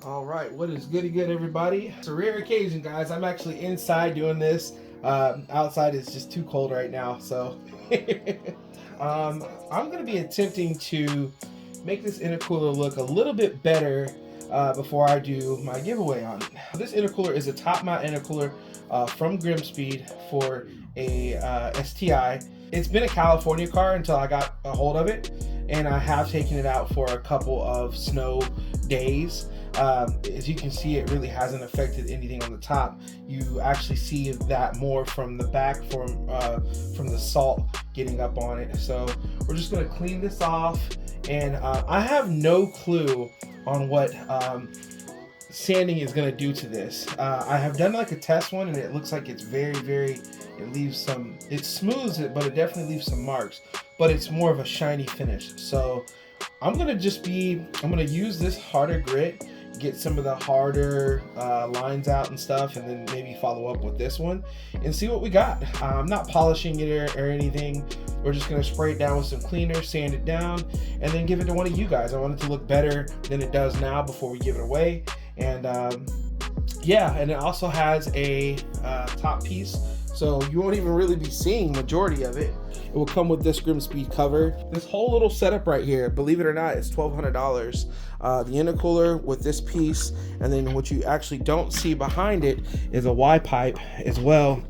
All right, what is good everybody? It's a rare occasion, guys. I'm actually inside doing this. Outside is just too cold right now, so I'm going to be attempting to make this intercooler look a little bit better before I do my giveaway on it. This intercooler is a top mount intercooler from Grimmspeed for a STI. It's been a California car until I got a hold of it, and I have taken it out for a couple of snow days. As you can see, it really hasn't affected anything on the top. You actually see that more from the back from the salt getting up on it. So we're just going to clean this off, and I have no clue on what sanding is going to do to this. I have done like a test one, and it looks like it's it leaves some, it smooths it, but it definitely leaves some marks, but it's more of a shiny finish. So I'm going to use this harder grit, get some of the harder lines out and stuff, and then maybe follow up with this one and see what we got. I'm not polishing it or anything. We're just going to spray it down with some cleaner, sand it down, and then give it to one of you guys. I want it to look better than it does now before we give it away. And yeah, and it also has a top piece, so you won't even really be seeing majority of it. It will come with this Grimmspeed cover. This whole little setup right here, believe it or not, is $1,200. The intercooler with this piece, and then what you actually don't see behind it is a Y pipe as well,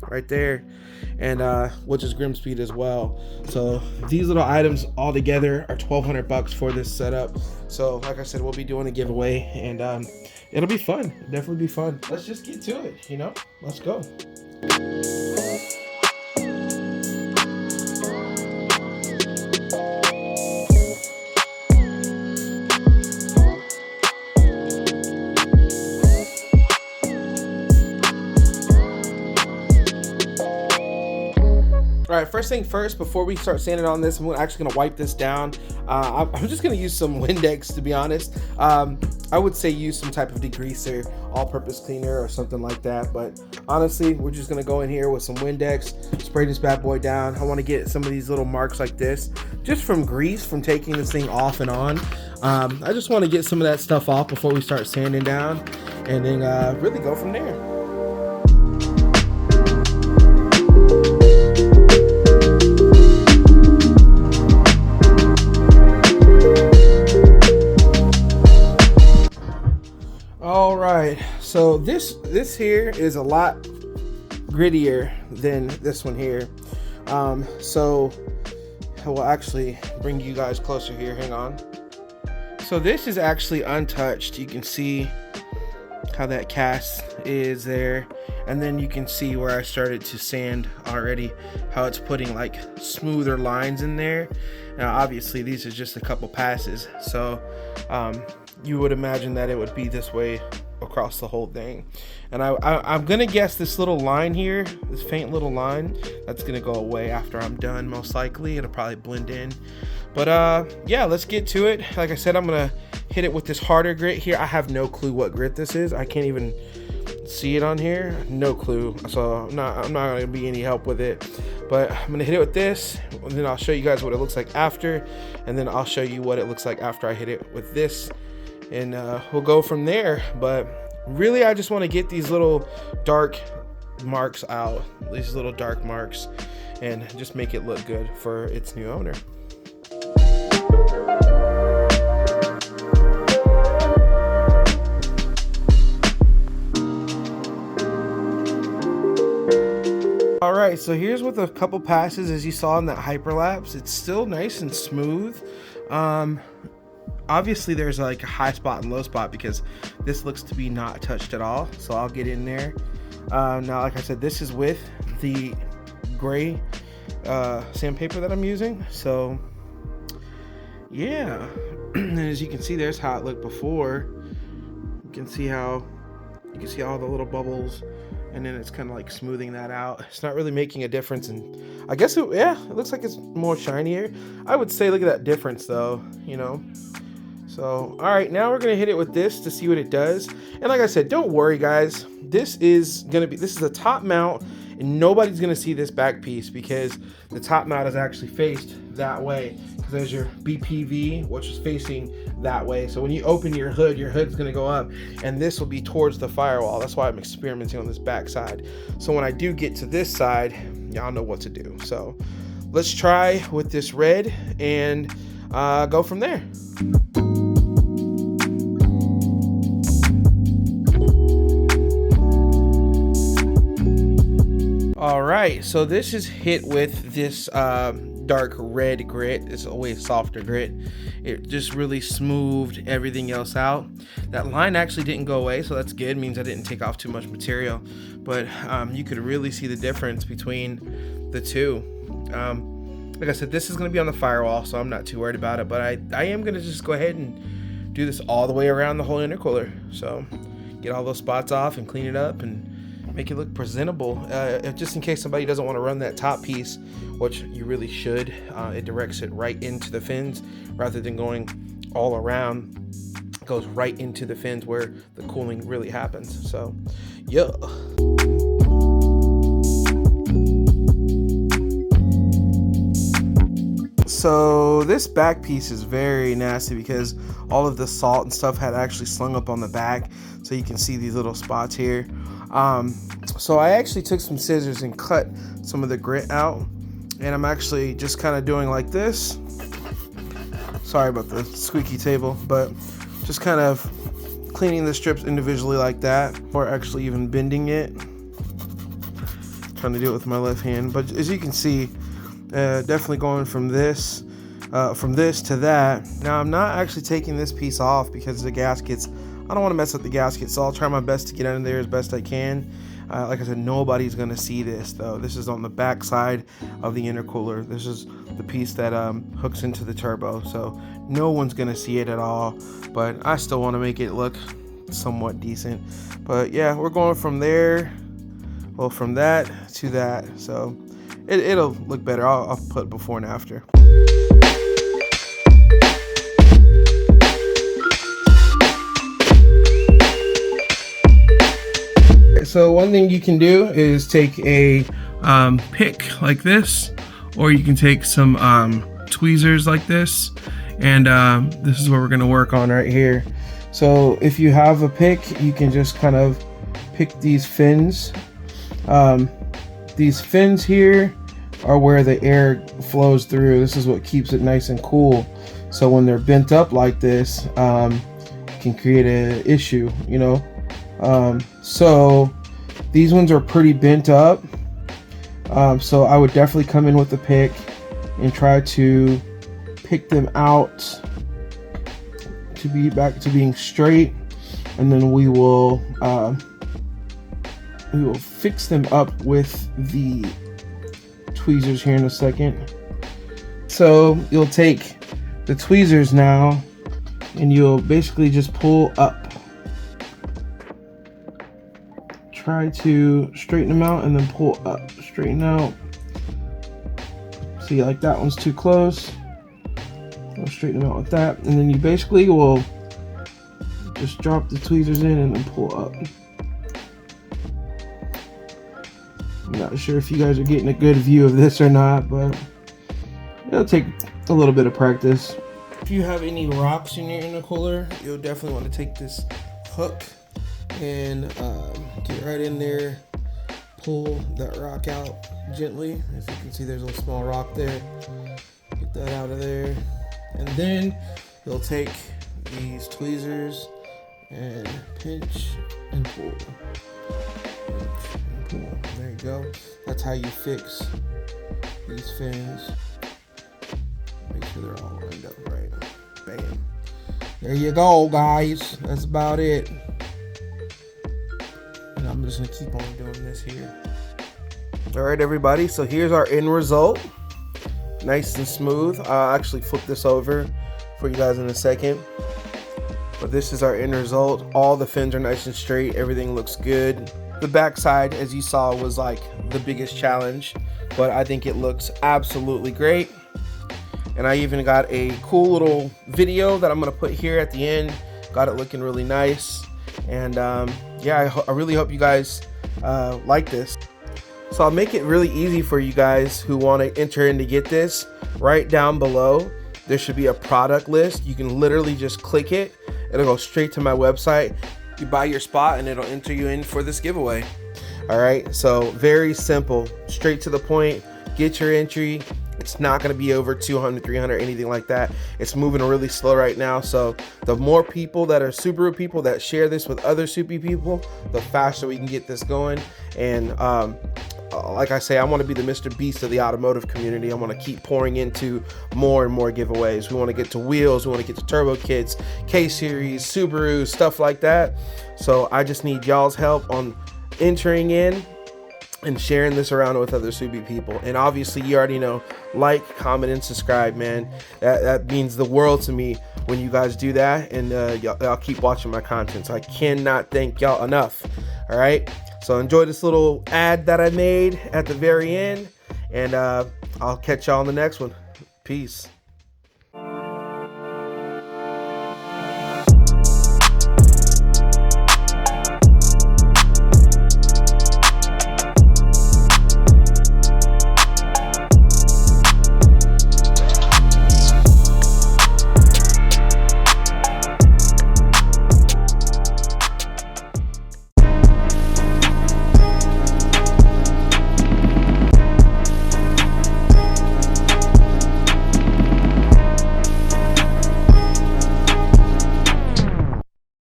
right there, and which is Grimmspeed as well. So these little items all together are $1,200 for this setup. So like I said, we'll be doing a giveaway, and it'll be fun. Definitely be fun. Let's just get to it, you know? Let's go. All right, first thing first, before we start sanding on this, I'm actually gonna wipe this down. I'm just gonna use some Windex, to be honest. I would say use some type of degreaser, all-purpose cleaner or something like that, but honestly, we're just gonna go in here with some Windex, spray this bad boy down. I wanna get some of these little marks like this, just from grease, from taking this thing off and on. I just wanna get some of that stuff off before we start sanding down, and then really go from there. All right, so this here is a lot grittier than this one here. So I will actually bring you guys closer here. Hang on. So this is actually untouched. You can see how that cast is there, and then you can see where I started to sand already, how it's putting like smoother lines in there. Now obviously these are just a couple passes, so you would imagine that it would be this way across the whole thing. And I'm gonna guess this little line here, this faint little line, that's gonna go away after I'm done. Most likely it'll probably blend in, but yeah, let's get to it. Like I said, I'm gonna hit it with this harder grit here. I have no clue what grit this is. I can't even see it on here, no clue, so I'm not gonna be any help with it. But I'm gonna hit it with this, and then I'll show you guys what it looks like after, and then I'll show you what it looks like after I hit it with this, and we'll go from there. But really, I just want to get these little dark marks out, these little dark marks, and just make it look good for its new owner. All right, so here's with a couple passes, as you saw in that hyperlapse. It's still nice and smooth. Obviously there's like a high spot and low spot because this looks to be not touched at all, so I'll get in there. Now, like I said, this is with the gray sandpaper that I'm using, so yeah. And as you can see, there's how it looked before. You can see all the little bubbles, and then it's kind of like smoothing that out. It's not really making a difference, and I guess it looks like it's more shinier. I would say look at that difference though, you know. So all right, now we're gonna hit it with this to see what it does. And like I said, don't worry guys, this is a top mount, and nobody's gonna see this back piece because the top mount is actually faced that way, because there's your BPV, which is facing that way. So when you open your hood's gonna go up, and this will be towards the firewall. That's why I'm experimenting on this back side. So when I do get to this side, y'all know what to do. So let's try with this red and go from there. All right, so this is hit with this dark red grit. It's a way softer grit. It just really smoothed everything else out. That line actually didn't go away, so that's good. It means I didn't take off too much material, but you could really see the difference between the two. Like I said, this is going to be on the firewall, so I'm not too worried about it, but I am going to just go ahead and do this all the way around the whole intercooler. So get all those spots off and clean it up and make it look presentable, just in case somebody doesn't want to run that top piece, which you really should. It directs it right into the fins rather than going all around. It goes right into the fins where the cooling really happens. So yeah. So this back piece is very nasty because all of the salt and stuff had actually slung up on the back, so you can see these little spots here. So I actually took some scissors and cut some of the grit out, and I'm actually just kind of doing like this. Sorry about the squeaky table, but just kind of cleaning the strips individually like that, or actually even bending it. Trying to do it with my left hand, but as you can see, definitely going from this to that. Now I'm not actually taking this piece off because the gaskets, I don't want to mess up the gasket, so I'll try my best to get under there as best I can. Like I said, nobody's going to see this though. This is on the back side of the intercooler. This is the piece that hooks into the turbo, so no one's going to see it at all, but I still want to make it look somewhat decent. But yeah, we're going from there, well, from that to that, so it'll look better. I'll put before and after. So one thing you can do is take a pick like this, or you can take some tweezers like this, and this is what we're going to work on right here. So if you have a pick, you can just kind of pick these fins. These fins here are where the air flows through. This is what keeps it nice and cool. So when they're bent up like this, it can create an issue, you know. So these ones are pretty bent up. So I would definitely come in with the pick and try to pick them out to be back to being straight, and then we will fix them up with the tweezers here in a second. So you'll take the tweezers now and you'll basically just pull up. Try to straighten them out and then pull up, straighten out. See, like that one's too close. I'll straighten them out with that, and then you basically will just drop the tweezers in and then pull up. I'm not sure if you guys are getting a good view of this or not, but it'll take a little bit of practice. If you have any rocks in your intercooler, you'll definitely want to take this hook and get right in there, pull that rock out gently. As you can see, there's a small rock there. Get that out of there, and then you'll take these tweezers and pinch and pull. Pinch and pull. There you go. That's how you fix these fins. Make sure they're all lined up right. Bam. There you go, guys. That's about it. And I'm just gonna keep on doing this here. All right, everybody, so here's our end result. Nice and smooth. I'll actually flip this over for you guys in a second. But this is our end result. All the fins are nice and straight. Everything looks good. The backside, as you saw, was like the biggest challenge, but I think it looks absolutely great. And I even got a cool little video that I'm gonna put here at the end. Got it looking really nice. And yeah, I really hope you guys like this. So I'll make it really easy for you guys who want to enter in to get this. Right down below, there should be a product list. You can literally just click it. It'll go straight to my website. You buy your spot and it'll enter you in for this giveaway. All right, so very simple, straight to the point. Get your entry. It's not going to be over 200, 300, anything like that. It's moving really slow right now. So the more people that are Subaru people that share this with other Subi people, the faster we can get this going. And like I say, I want to be the Mr. Beast of the automotive community. I want to keep pouring into more and more giveaways. We want to get to wheels. We want to get to turbo kits, K-Series, Subaru, stuff like that. So I just need y'all's help on entering in and sharing this around with other Subi people. And obviously, you already know, like, comment, and subscribe, man. That means the world to me when you guys do that. And y'all keep watching my content. So I cannot thank y'all enough. All right. So enjoy this little ad that I made at the very end. And I'll catch y'all on the next one. Peace.